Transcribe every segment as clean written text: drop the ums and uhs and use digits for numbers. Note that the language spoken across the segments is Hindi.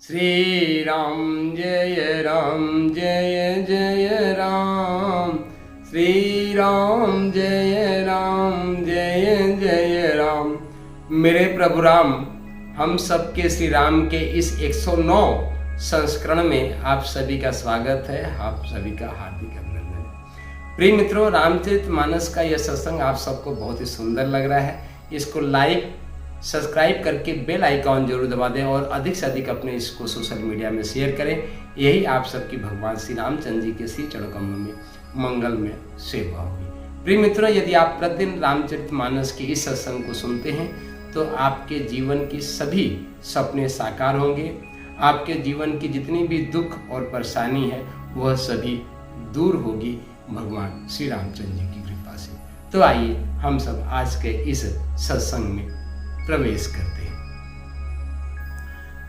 श्री राम जय जय राम। श्री राम जय जय राम। मेरे प्रभु राम, हम सबके श्री राम के इस 109 संस्करण में आप सभी का स्वागत है। आप सभी का हार्दिक अभिनंदन। प्रिय मित्रों, रामचरितमानस का यह सत्संग आप सबको बहुत ही सुंदर लग रहा है। इसको लाइक सब्सक्राइब करके बेल आइकॉन जरूर दबा दें और अधिक से अधिक अपने इसको सोशल मीडिया में शेयर करें। यही आप सबकी भगवान श्री रामचंद्र जी के श्री चरणों कमलों में मंगल में सेवा होगी। प्रिय मित्रों, यदि आप प्रतिदिन रामचरितमानस के इस सत्संग को सुनते हैं तो आपके जीवन की सभी सपने साकार होंगे। आपके जीवन की जितनी भी दुख और परेशानी है वह सभी दूर होगी भगवान श्री रामचंद्र जी की कृपा से। तो आइए हम सब आज के इस सत्संग में प्रवेश करते हैं।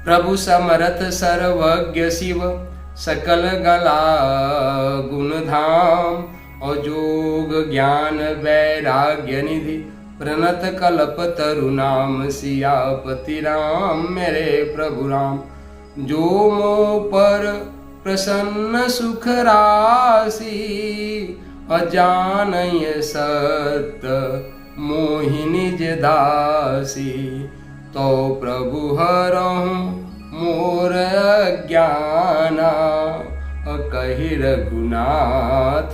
प्रभु समरथ सर्वज्ञ शिव सकल गला गुण धाम, अजोग ज्ञान वैराग्य निधि प्रणत कल्प तरु नाम सियापति राम। मेरे प्रभु राम, जो मोह पर प्रसन्न सुख राशि, अजानय सत्य मोहिनी दासी, तो प्रभु हरहु मोर अज्ञाना, कहि रघुनाथ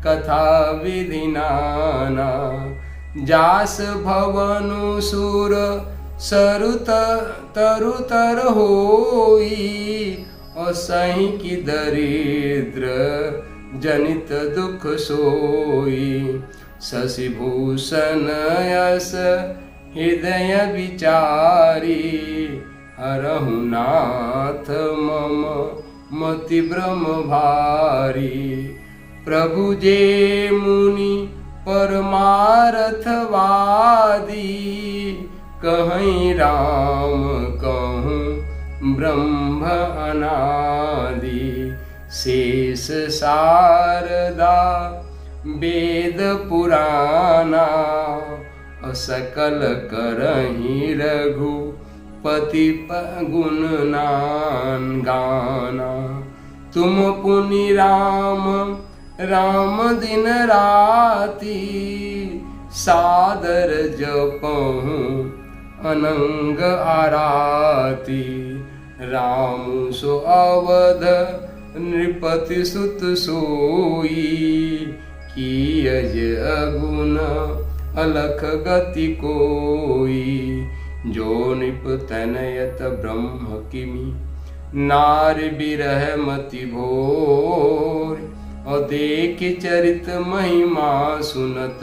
कथा विधि नाना। जास भवनु सुर सरुत तरुतर होई, असहि की दरिद्र जनित दुख सोई। शशिभूषण यस हृदय विचारी, हरहु नाथ मम मति भ्रम भारी। प्रभु जे मुनि परमारथ वादी, कहीं राम कहूँ ब्रह्म अनादि। शेष शारदा वेद पुराना, सकल करहि रघुपति गुण गाना। तुम पुनि राम राम दिन राति, सादर जपहु अनंग आराती। राम सो अवध नृपति सुत सोई, की अज अगुण अलख गति कोई। जो नृप तनयत ब्रह्म किमि, नार बिरह मति भोर। और देख चरित महिमा सुनत,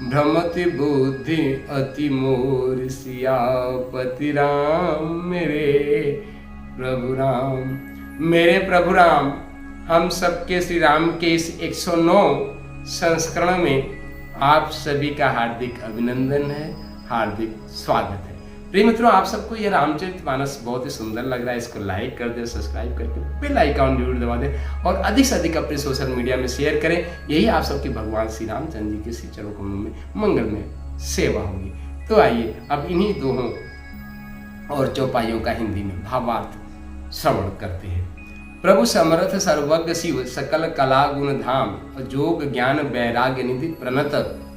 भ्रमति बुद्धि अति मोर। सियापति राम मेरे प्रभु राम। मेरे प्रभु राम, हम सबके श्री राम के इस 109 संस्करण में आप सभी का हार्दिक अभिनंदन है, हार्दिक स्वागत है। प्रिय मित्रों, आप सबको यह रामचरितमानस बहुत ही सुंदर लग रहा है। इसको लाइक कर दें, सब्सक्राइब करके बेल आइकॉन जरूर दबा दें और अधिक से अधिक अपने सोशल मीडिया में शेयर करें। यही आप सबकी भगवान श्री रामचंद्र जी के श्री चरणों कमलों में मंगल में सेवा होगी। तो आइए अब इन्हीं दोहों और चौपाइयों का हिंदी में भावार्थ श्रवण करते हैं। प्रभु समर्थ सर्वज्ञ शिव सकल कला गुण धाम, जोग ज्ञान वैराग्य निधि प्रणत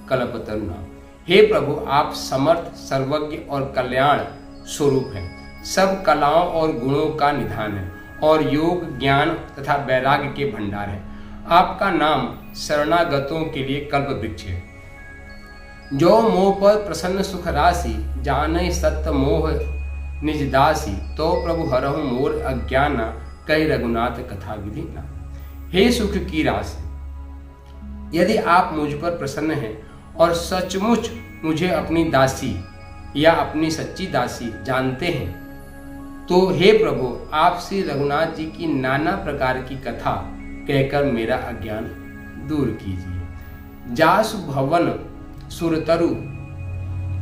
कल्प तरु नाम। हे प्रभु, आप समर्थ सर्वज्ञ और कल्याण स्वरूप हैं, सब कलाओं और गुणों का निधान है और योग ज्ञान तथा वैराग्य के भंडार है। आपका नाम शरणागतों के लिए कल्प वृक्ष है। जो मोह पर प्रसन्न सुख राशि, जानहि सत्य मोह निज दासी। तो प्रभु हरहु मोर अज्ञाना, कई रघुनाथ कथा विधि ना। हे सुख की राशि, यदि आप मुझ पर प्रसन्न हैं और सचमुच मुझे अपनी दासी या अपनी सच्ची दासी जानते हैं, तो हे प्रभु, आप श्री रघुनाथ जी की नाना प्रकार की कथा कहकर मेरा अज्ञान दूर कीजिए। जासु भवन सुरतरु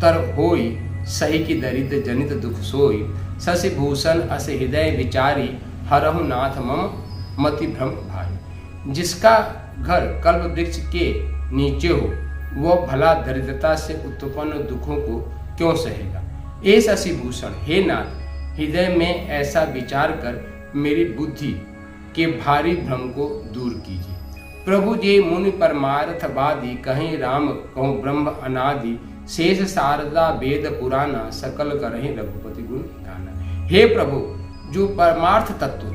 तर होई, सही की दरिद्र जनित दुख सोई। शशिभूषण अस हृदय विचारी, हरहु नाथ मम मति भ्रम भारी। जिसका घर कल्प वृक्ष के नीचे हो, वह भला दरिद्रता से उत्पन्न दुखों को क्यों सहेगा। हे शशिभूषण, हे नाथ, हृदय में ऐसा विचार कर मेरी बुद्धि के भारी भ्रम को दूर कीजिए। प्रभु जे मुनि परमार्थवादी, कहीं राम कहूँ ब्रह्म अनादि, शेष शारदा वेद पुराना, सकल करहीं रघुपति गुण गाना। हे प्रभु, जो परमार्थ तत्व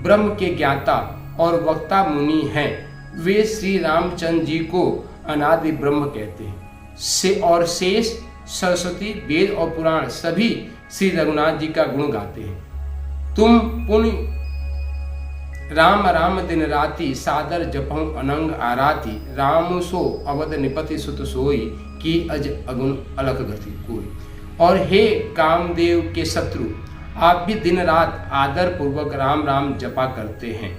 ब्रह्म के ज्ञाता और वक्ता मुनि हैं, वे श्री रामचंद्र जी को अनादि ब्रह्म कहते हैं और शेष सरस्वती वेद और पुराण सभी श्री रघुनाथ जी का गुण गाते हैं। तुम पुण्य राम राम दिन राति, सादर जपहु अनंग आराती, राम सो अवध निपति सुत सोई, की अज अगुण अलख गति कोई। और हे कामदेव के शत्रु, आप भी दिन रात आदर पूर्वक राम राम जपा करते हैं।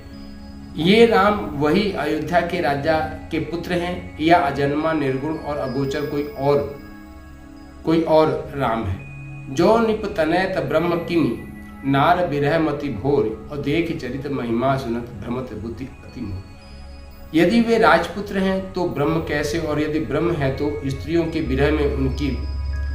ये राम वही अयोध्या के राजा के पुत्र हैं या अजन्मा निर्गुण और अगोचर कोई और राम है। जो निप तनयत ब्रह्म किमी, नार विरहमति भोर, और देख चरित महिमा सुनत भ्रमत बुद्धि अति मोर। यदि वे राजपुत्र हैं तो ब्रह्म कैसे, और यदि ब्रह्म है तो स्त्रियों के विरह में उनकी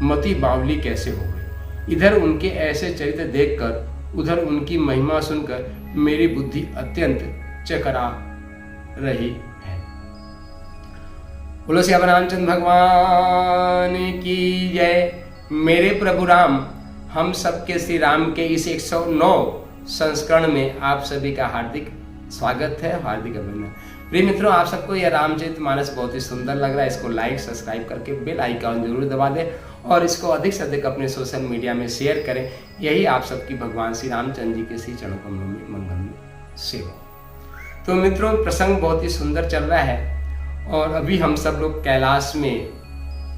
मति बावली कैसे हो गई। इधर उनके ऐसे चरित्र देखकर, उधर उनकी महिमा सुनकर मेरी बुद्धि अत्यंत चकरा रही है। बोलो श्याम रामचंद्र भगवान की जय। मेरे प्रभु राम, हम सबके श्री राम के इस 109 संस्करण में आप सभी का हार्दिक स्वागत है, हार्दिक अभिनंदन। प्रिय मित्रों, आप सबको यह रामचरितमानस बहुत ही सुंदर लग रहा है। इसको लाइक सब्सक्राइब करके बेल आइकन जरूर दबा दें और इसको अधिक से अधिक अपने सोशल मीडिया में शेयर करें। यही आप सबकी भगवान श्री रामचंद्र जी के श्री चरणों कमलों में मंगल में सेवा। तो मित्रों, प्रसंग बहुत ही सुंदर चल रहा है और अभी हम सब लोग कैलाश में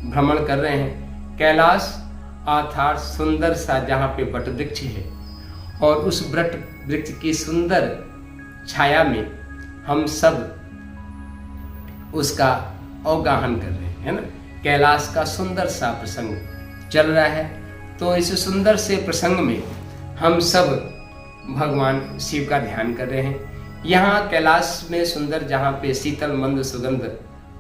भ्रमण कर रहे हैं। कैलाश अर्थात सुंदर सा जहाँ पे वट वृक्ष है और उस वट वृक्ष की सुंदर छाया में हम सब उसका अवगाहन कर रहे हैं, है ना। कैलाश का सुंदर सा प्रसंग चल रहा है। तो इस सुंदर से प्रसंग में हम सब भगवान शिव का ध्यान कर रहे हैं। यहाँ कैलाश में सुंदर जहाँ पे शीतल मंद सुगंध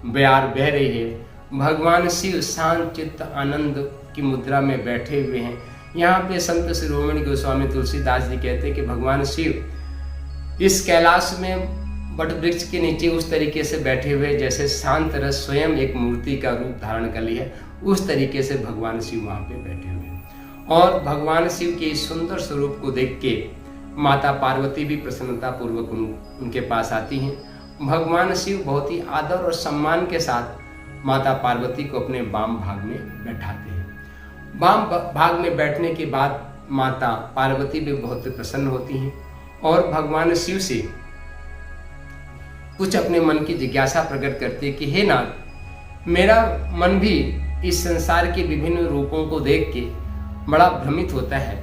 बयार बह रही है, भगवान शिव शांत चित्त आनंद की मुद्रा में बैठे हुए हैं। यहाँ पे संत शिरोमणि गोस्वामी तुलसीदास जी कहते हैं कि भगवान शिव इस कैलाश में वट वृक्ष के नीचे उस तरीके से बैठे हुए जैसे शांत रस स्वयं एक मूर्ति का रूप धारण कर लिया है, उस तरीके से भगवान शिव वहाँ पे बैठे हुए हैं। और भगवान शिव के इस सुंदर स्वरूप को देख के माता पार्वती भी प्रसन्नता पूर्वक उनके पास आती हैं। भगवान शिव बहुत ही आदर और सम्मान के साथ माता पार्वती को अपने वाम भाग में बैठाते हैं। वाम भाग में बैठने के बाद माता पार्वती भी बहुत प्रसन्न होती हैं और भगवान शिव से कुछ अपने मन की जिज्ञासा प्रकट करते कि हे नाथ, मेरा मन भी इस संसार के विभिन्न रूपों को देख के बड़ा भ्रमित होता है,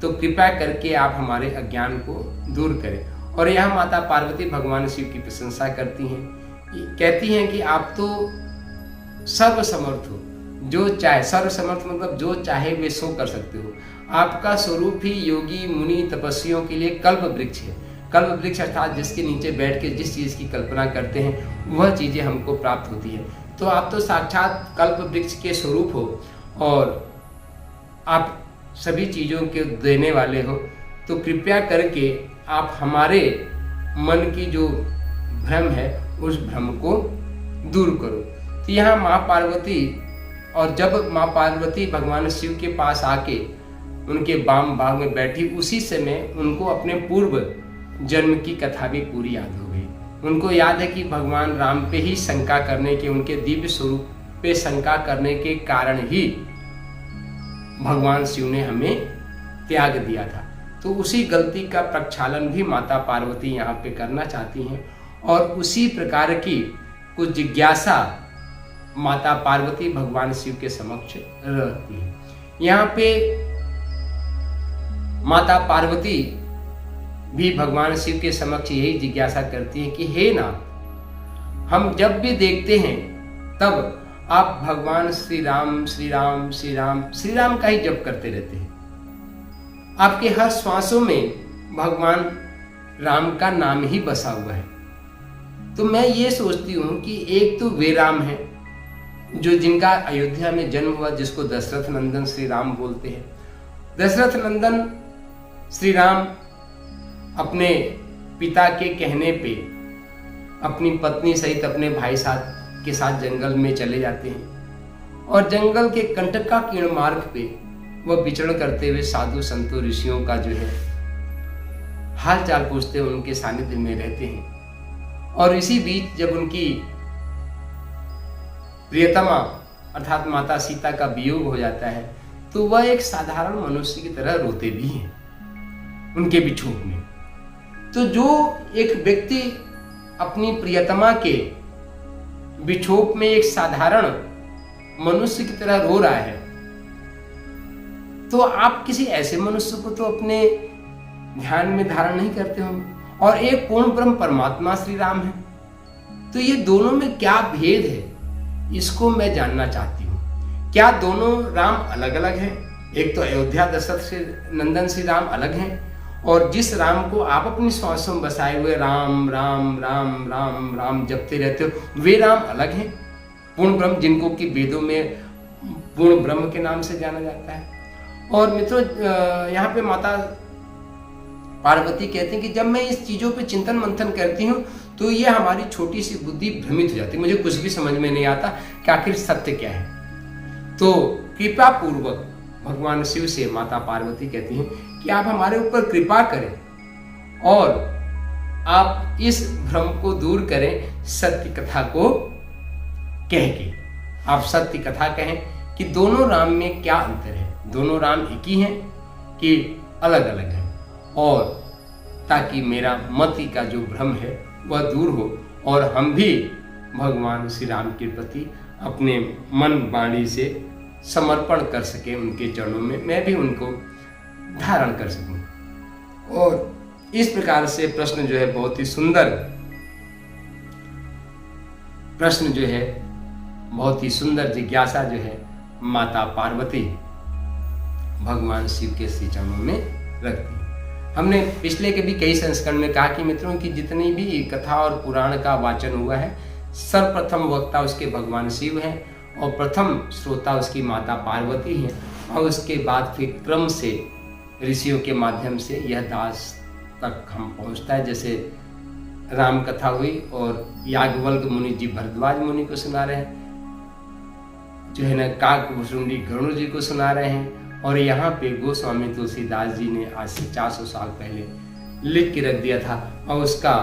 तो कृपया करके आप हमारे अज्ञान को दूर करें। और यह माता पार्वती भगवान शिव की प्रशंसा करती हैं, कहती हैं कि आप तो सर्वसमर्थ हो, जो चाहे, सर्वसमर्थ मतलब जो चाहे वे सो कर सकते हो। आपका स्वरूप ही योगी मुनि तपस्वियों के लिए कल्प वृक्ष है। कल्प वृक्ष अर्थात जिसके नीचे बैठ के जिस चीज़ की कल्पना करते हैं वह चीज़ें हमको प्राप्त होती है। तो आप तो साक्षात कल्प वृक्ष के स्वरूप हो और आप सभी चीज़ों के देने वाले हो, तो कृपया करके आप हमारे मन की जो भ्रम है उस भ्रम को दूर करो। तो यहाँ माँ पार्वती, और जब माँ पार्वती भगवान शिव के पास आके उनके वाम भाग में बैठी, उसी समय उनको अपने पूर्व जन्म की कथा भी पूरी याद हो गई। उनको याद है कि भगवान राम पे ही शंका करने के, उनके दिव्य स्वरूप पे शंका करने के कारण ही भगवान शिव ने हमें त्याग दिया था। तो उसी गलती का प्रक्षालन भी माता पार्वती यहाँ पे करना चाहती हैं और उसी प्रकार की कुछ जिज्ञासा माता पार्वती भगवान शिव के समक्ष रहती है। यहाँ पे माता पार्वती भी भगवान शिव के समक्ष यही जिज्ञासा करती है कि हे नाथ, हम जब भी देखते हैं तब आप भगवान श्री राम श्री राम श्री राम श्री राम का ही जप करते रहते हैं। आपके हर श्वासों में भगवान राम का नाम ही बसा हुआ है। तो मैं ये सोचती हूँ कि एक तो वे राम हैं जो जिनका अयोध्या में जन्म हुआ, जिसको दशरथ नंदन श्री राम बोलते हैं। दशरथ नंदन श्री राम अपने पिता के कहने पे अपनी पत्नी सहित अपने भाई साथ के साथ जंगल में चले जाते हैं और जंगल के कंटकाकीर्ण मार्ग पे वह विचरण करते हुए साधु संतों ऋषियों का जो है हाल चाल पूछते हुए उनके सानिध्य में रहते हैं। और इसी बीच जब उनकी प्रियतमा अर्थात माता सीता का वियोग हो जाता है तो वह एक साधारण मनुष्य की तरह रोते भी हैं उनके विछोह में। तो जो एक व्यक्ति अपनी प्रियतमा के विछोह में एक साधारण मनुष्य की तरह रो रहा है, तो आप किसी ऐसे मनुष्य को तो अपने ध्यान में धारण नहीं करते होंगे। और एक पूर्ण ब्रह्म परमात्मा श्री राम है, तो ये दोनों में क्या भेद है इसको मैं जानना चाहती हूँ। क्या दोनों राम अलग अलग हैं? एक तो अयोध्या दशरथ से नंदन श्री राम अलग हैं, और जिस राम को आप अपनी श्वासों में बसाए हुए राम राम राम राम राम जपते रहते हो वे राम अलग हैं, पूर्ण ब्रह्म जिनको कि वेदों में पूर्ण ब्रह्म के नाम से जाना जाता है। और मित्रों यहाँ पे माता पार्वती कहते हैं कि जब मैं इस चीजों पे चिंतन मंथन करती हूँ तो ये हमारी छोटी सी बुद्धि भ्रमित हो जाती है, मुझे कुछ भी समझ में नहीं आता कि आखिर सत्य क्या है। तो कृपा पूर्वक भगवान शिव से माता पार्वती कहती हैं कि आप हमारे ऊपर कृपा करें और आप इस भ्रम को दूर करें सत्य कथा को कह के। आप सत्य कथा कहें कि दोनों राम में क्या अंतर है, दोनों राम एक ही हैं कि अलग अलग हैं, और ताकि मेरा मति का जो भ्रम है वह दूर हो और हम भी भगवान श्री राम के प्रति अपने मन वाणी से समर्पण कर सके उनके चरणों में, मैं भी उनको धारण कर सकूं। और इस प्रकार से प्रश्न जो है बहुत ही सुंदर प्रश्न जो है, बहुत ही सुंदर जिज्ञासा जो है माता पार्वती भगवान शिव के श्री चरणों में रखती है। हमने पिछले के भी कई संस्करण में कहा कि मित्रों की जितनी भी कथा और पुराण का वाचन हुआ है सर्वप्रथम वक्ता उसके भगवान शिव हैं और प्रथम श्रोता उसकी माता पार्वती हैं, और उसके बाद फिर क्रम से ऋषियों के माध्यम से यह दास तक हम पहुंचता है। जैसे राम कथा हुई और याज्ञवल्क्य मुनि जी भरद्वाज मुनि को सुना रहे हैं, जो है ना काकभुसुंडी गरुड़ जी को सुना रहे हैं, और यहाँ पे गोस्वामी तुलसीदास जी ने आज से 400 साल पहले लिख के रख दिया था और उसका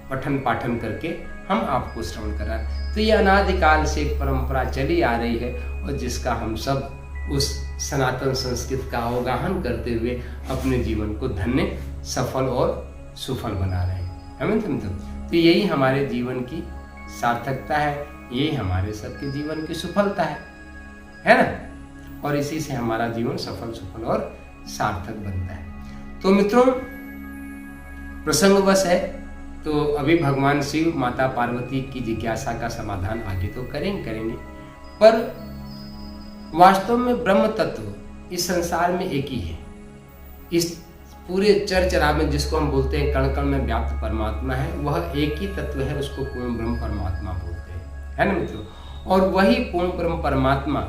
पठन पाठन करके हम आपको श्रवण करा। तो ये अनादिकाल से एक परंपरा चली आ रही है और जिसका हम सब उस सनातन संस्कृत का अवगाहन करते हुए अपने जीवन को धन्य सफल और सुफल बना रहे हैं। हमें तो यही हमारे जीवन की सार्थकता है, यही हमारे सबके जीवन की सफलता है ना, और इसी से हमारा जीवन सफल सुफल और सार्थक बनता है। तो मित्रों प्रसंगवश है तो अभी भगवान शिव माता पार्वती की जिज्ञासा का समाधान आगे तो करेंगे, पर वास्तव में ब्रह्म तत्व इस संसार में एक ही है। इस पूरे चरचरा में जिसको हम बोलते हैं कण कण में व्याप्त परमात्मा है, वह एक ही तत्व है, उसको पूर्ण ब्रह्म परमात्मा बोलते हैं, है ना मित्रों। और वही पूर्ण ब्रह्म परमात्मा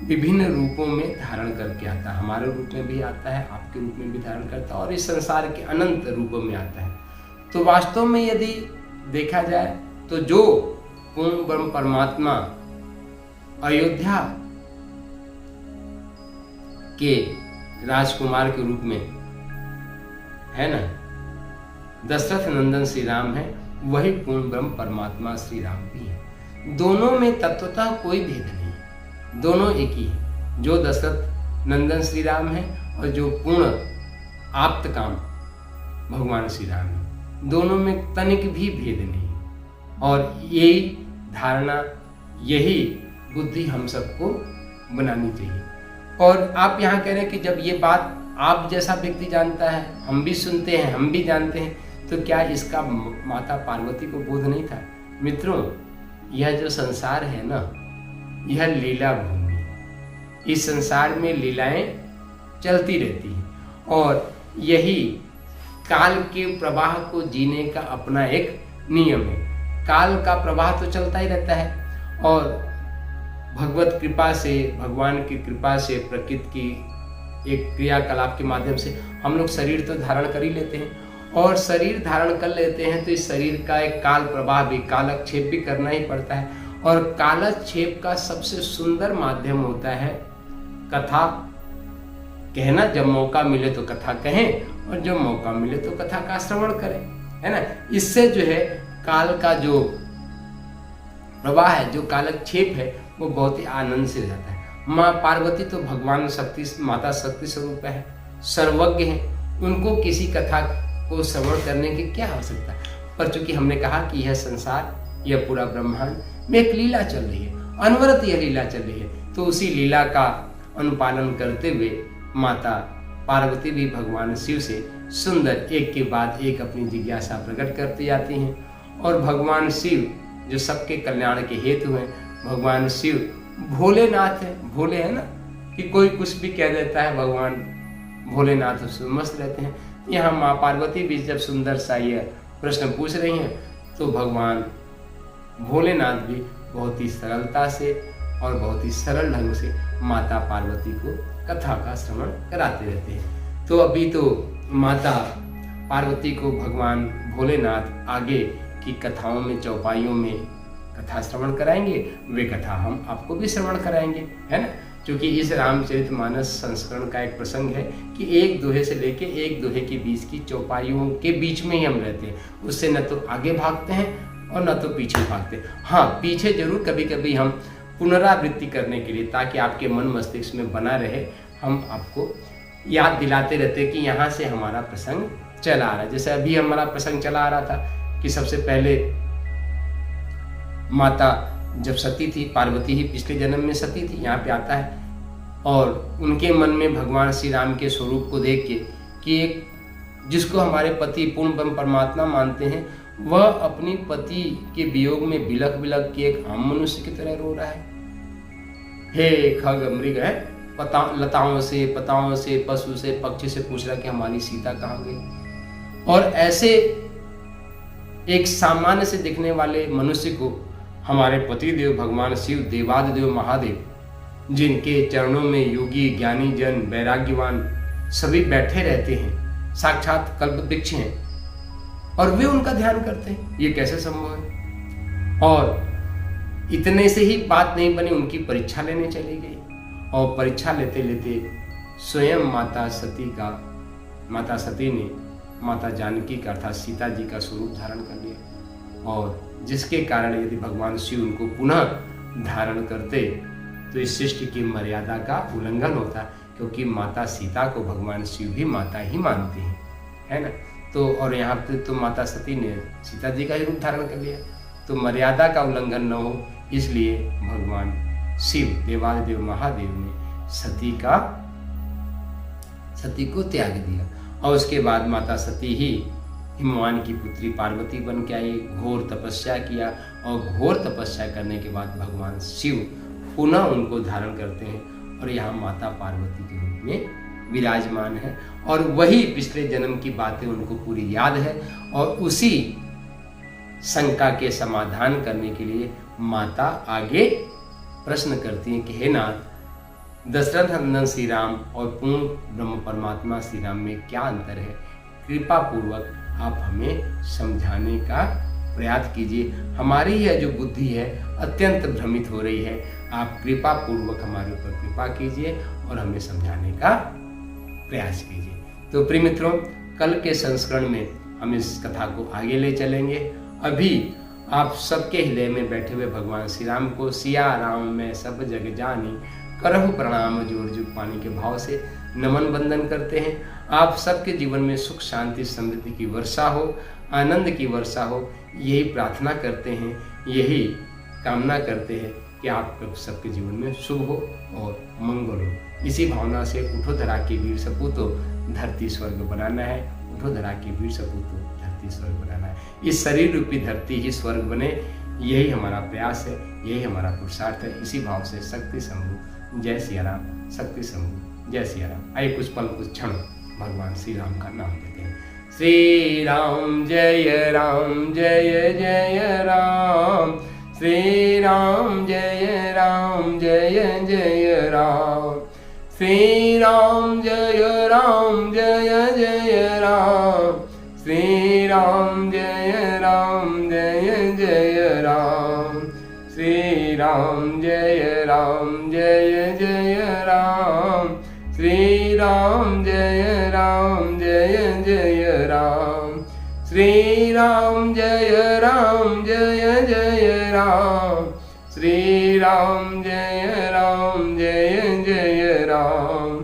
विभिन्न रूपों में धारण करके आता है, हमारे रूप में भी आता है, आपके रूप में भी धारण करता है, और इस संसार के अनंत रूपों में आता है। तो वास्तव में यदि देखा जाए तो जो पूर्ण ब्रह्म परमात्मा अयोध्या के राजकुमार के रूप में है ना, दशरथ नंदन श्री राम है, वही पूर्ण ब्रह्म परमात्मा श्री राम भी है। दोनों में तत्वतः कोई भेद नहीं है, दोनों एक ही है। जो दशरथ नंदन श्री राम है और जो पूर्ण आप्त काम भगवान श्री राम है, दोनों में तनिक भी भेद नहीं है। और यही धारणा, यही बुद्धि हम सबको बनानी चाहिए। और आप यहाँ कह रहे हैं कि जब ये बात आप जैसा व्यक्ति जानता है, हम भी सुनते हैं, हम भी जानते हैं, तो क्या इसका माता पार्वती को बोध नहीं था? मित्रों, यह जो संसार है ना, यह लीला भूमि, इस संसार में लीलाएं चलती रहती हैं और यही काल के प्रवाह को जीने का अपना एक नियम है। काल का प्रवाह तो चलता ही रहता है और भगवत कृपा से, भगवान की कृपा से, प्रकृति की एक क्रियाकलाप के माध्यम से हम लोग शरीर तो धारण कर ही लेते हैं, और शरीर धारण कर लेते हैं तो इस शरीर का एक काल प्रवाह भी, कालक्षेप भी करना ही पड़ता है। और कालक्षेप का सबसे सुंदर माध्यम होता है कथा कहना। जब मौका मिले तो कथा कहें, और जब मौका मिले तो कथा का श्रवण करें, है ना। इससे जो है काल का जो प्रवाह है, जो कालक्षेप है, वो बहुत ही आनंद से जाता है। माँ पार्वती तो भगवान शक्ति, माता शक्ति स्वरूप है, सर्वज्ञ है, उनको किसी कथा को श्रवण करने की क्या आवश्यकता। पर चूंकि हमने कहा कि यह संसार, यह पूरा ब्रह्मांड में एक लीला चल रही है, अनवरत यह लीला चल रही है, तो उसी लीला का अनुपालन करते हुए माता पार्वती भी भगवान शिव से सुंदर एक के बाद एक अपनी जिज्ञासा प्रकट करती जाती हैं। और भगवान शिव जो सबके कल्याण के हेतु हैं, भगवान शिव भोलेनाथ है। भोले है ना, कि कोई कुछ भी कह देता है, भगवान भोलेनाथ उसमें मस्त रहते हैं। यहाँ माँ पार्वती भी जब सुंदर सा यह प्रश्न पूछ रही हैं, तो भगवान भोलेनाथ भी बहुत ही सरलता से और बहुत ही सरल ढंग से माता पार्वती को कथा का श्रवण कराते रहते हैं। तो अभी तो माता पार्वती को भगवान भोलेनाथ आगे की कथाओं में, चौपाइयों में कथा श्रवण कराएंगे। वे कथा हम आपको भी श्रवण कराएंगे, है ना। क्योंकि इस रामचरितमानस संस्करण का एक प्रसंग है कि एक दोहे से लेके एक दोहे के बीच की चौपाइयों के बीच में ही हम रहते हैं। उससे न तो आगे भागते हैं और न तो पीछे भागते हैं। हाँ, पीछे जरूर कभी कभी हम पुनरावृत्ति करने के लिए, ताकि आपके मन मस्तिष्क में बना रहे, हम आपको याद दिलाते रहते हैं कि यहाँ से हमारा प्रसंग चला आ रहा है। जैसे अभी हमारा प्रसंग चला आ रहा था कि सबसे पहले माता जब सती थी, पार्वती ही पिछले जन्म में सती थी, यहाँ पे आता है, और उनके मन में भगवान श्री राम के स्वरूप को देख के कि एक जिसको हमारे पति पूर्ण ब्रह्म परमात्मा मानते हैं, वह अपनी पति के वियोग में बिलख बिलख के एक आम मनुष्य की तरह रो रहा है। हे खग मृग है, लताओं से, पताओं से, पशु से, पक्षी से पूछ रहा कि हमारी सीता कहाँ गई। और ऐसे एक सामान्य से दिखने वाले मनुष्य को हमारे पति देव भगवान शिव, देवादिदेव महादेव, जिनके चरणों में योगी, ज्ञानी जन, वैराग्यवान सभी बैठे रहते हैं, साक्षात कल्प वृक्ष हैं, और वे उनका ध्यान करते हैं, ये कैसे संभव है। और इतने से ही बात नहीं बनी, उनकी परीक्षा लेने चली गई, और परीक्षा लेते लेते स्वयं माता सती ने माता जानकी का अर्थात सीता जी का स्वरूप धारण कर लिया। और जिसके कारण यदि भगवान शिव उनको पुनः धारण करते तो इस सृष्टि की मर्यादा का उल्लंघन होता, क्योंकि माता सीता को भगवान शिव भी माता ही मानते हैं, है ना। तो और यहाँ पे तो माता सती ने सीता जी का ही रूप धारण कर लिया, तो मर्यादा का उल्लंघन न हो, इसलिए भगवान शिव, देवादिदेव महादेव ने सती को त्याग दिया। और उसके बाद माता सती ही हिमवान की पुत्री पार्वती बन के आई, घोर तपस्या किया, और घोर तपस्या करने के बाद भगवान शिव पुनः उनको धारण करते हैं, और यहाँ माता पार्वती के रूप में विराजमान है। और वही पिछले जन्म की बातें उनको पूरी याद है, और उसी शंका के समाधान करने के लिए माता आगे प्रश्न करती हैं कि हे नाथ, दशरथ नंदन श्री राम और पूर्ण ब्रह्म परमात्मा श्री राम में क्या अंतर है, कृपा पूर्वक आप हमें समझाने का प्रयास कीजिए। हमारी यह जो बुद्धि है अत्यंत भ्रमित हो रही है, आप कृपा पूर्वक हमारे ऊपर कृपा कीजिए और हमें समझाने का प्रयास कीजिए। तो प्रिय मित्रों, कल के संस्करण में हम इस कथा को आगे ले चलेंगे। अभी आप सबके हृदय में बैठे हुए भगवान श्री राम को सिया राम में सब जग जानी, करहु प्रणाम जोर जुग पानी के भाव से नमन वंदन करते हैं। आप सबके जीवन में सुख शांति समृद्धि की वर्षा हो, आनंद की वर्षा हो, यही प्रार्थना करते हैं, यही कामना करते हैं कि आप सबके जीवन में शुभ हो और मंगल हो। इसी भावना से उठो धरा के वीर सपूतो, धरती स्वर्ग बनाना है। उठो धरा के वीर सपूतो, धरती स्वर्ग बनाना है। इस शरीर रूपी धरती ही स्वर्ग बने, यही हमारा प्रयास है, यही हमारा पुरुषार्थ है। इसी भाव से शक्ति शंभु, जय सिया राम, शक्ति शंभु, जय सिया राम। आइए कुछ पल कुछ क्षण भगवान श्री राम का नाम लेते हैं। श्री राम जय राम, जय जय राम, श्री राम जय जय राम, श्री राम जय जय राम, श्री राम जय जय राम, श्री राम जय जय राम, श्री राम जय जय राम, श्री राम जय जय राम, श्री राम जय जय राम,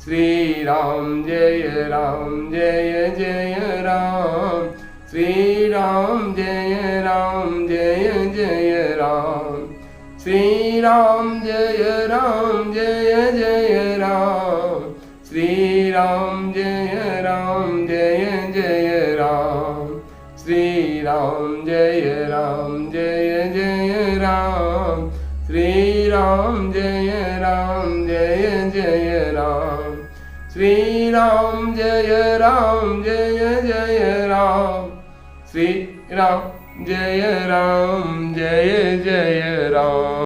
श्री राम जय जय राम, श्री राम जय जय राम, श्री राम जय जय राम, श्री राम जय जय राम, श्री राम जय जय राम, श्री राम जय जय राम, श्री राम जय जय राम, श्री राम जय